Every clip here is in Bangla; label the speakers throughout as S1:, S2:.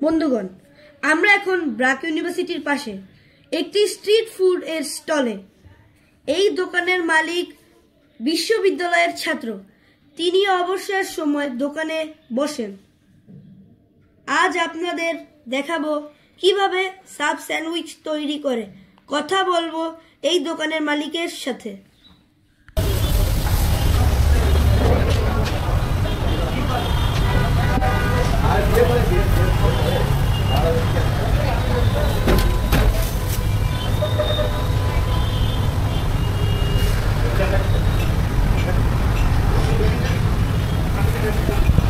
S1: বন্ধুগণ, আমরা এখন ব্র্যাক ইউনিভার্সিটির পাশে একটি স্ট্রিট ফুড এর স্টলে। এই দোকানের মালিক বিশ্ববিদ্যালয়ের ছাত্র, তিনি অবসর সময় দোকানে বসেন। আজ আপনাদের দেখাবো কিভাবে সাব স্যান্ডউইচ তৈরি করে। কথা বলবো এই দোকানের মালিকের সাথে।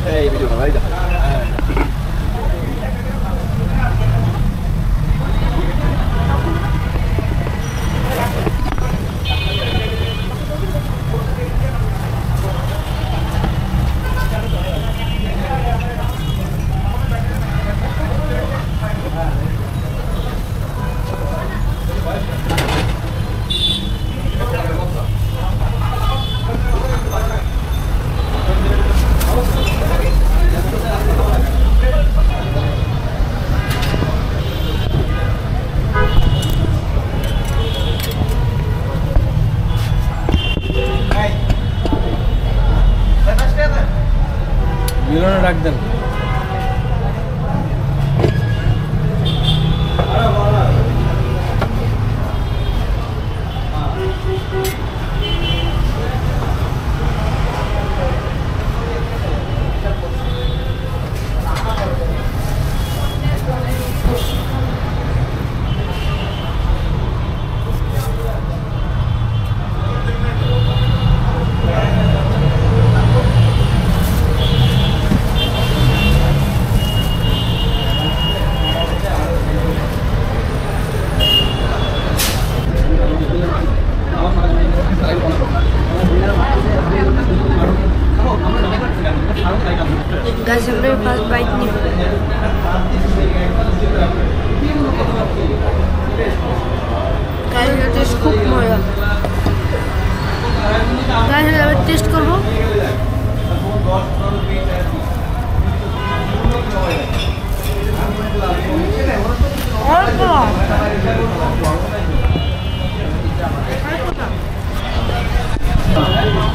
S2: Hey, video ka ba? Bilang nak dan.
S1: Guys, I'm very fast bite new. Guys, এটা টেস্ট খুব মজা। Guys, এবার টেস্ট করব।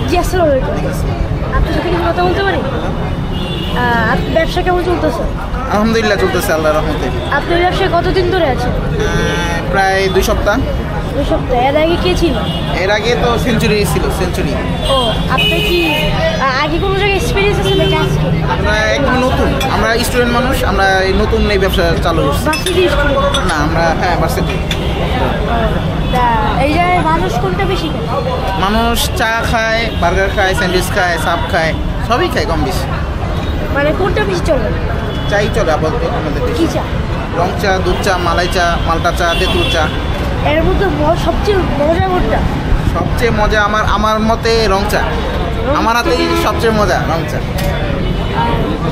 S1: জি, আসসালামু আলাইকুম। আপনার সাথে কি কথা বলতে পারি? আপনার ব্যবসা কেমন চলতেছে?
S3: আলহামদুলিল্লাহ চলতেছে, আল্লাহর রহমতে।
S1: আপনার ব্যবসায় কতদিন ধরে আছে?
S3: প্রায় 2 সপ্তাহ।
S1: 2 সপ্তাহ। এর আগে কে ছিল?
S3: এর আগে তো সেঞ্চুরি ছিল, সেঞ্চুরি।
S1: ও, আপনার কি আগে কোনো জায়গায় এক্সপিরিয়েন্স আছে নাকি আজকে?
S3: আমরা একদম নতুন, আমরা স্টুডেন্ট মানুষ, আমরা এই নতুন এই ব্যবসা চালু করছি।
S1: Varsity student?
S3: না, আমরা ভার্সিটি।
S1: এই জায়গায় মানুষ কোনটা বেশি খায়?
S3: মানুষ চা খায়, বার্গার খায়, স্যান্ডউইচ খায়, সাপ খায়, সবই খায় কম বেশি।
S1: মানে কোনটা বেশি চলে?
S3: চাই চলে আপাতত আমাদের
S1: কি
S3: দেশে।
S1: চা?
S3: রং চা, দুধ চা, মালাই চা, মালটা চা, তেঁতুল চা।
S1: এর মধ্যে সবচেয়ে মজা কোনটা?
S3: সবচেয়ে মজা আমার মতে রং চা। আমার হাতেই সবচেয়ে মজা রং চা।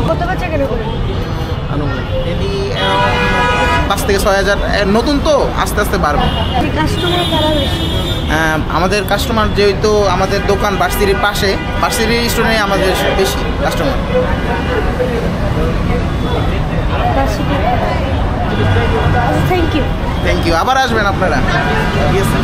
S1: কত বেচা কেন করে?
S3: এটি 5 থেকে 6,000। নতুন তো, আস্তে আস্তে বাড়বে।
S1: কাস্টমার কারা বেশি?
S3: আমাদের কাস্টমার যেহেতু আমাদের দোকান ভার্সিটির পাশে, ভার্সিটির স্টুডেন্টই আমাদের বেশি customer.
S1: Thank you.
S3: Thank you. আবার আসবেন আপনারা। ঠিক আছে।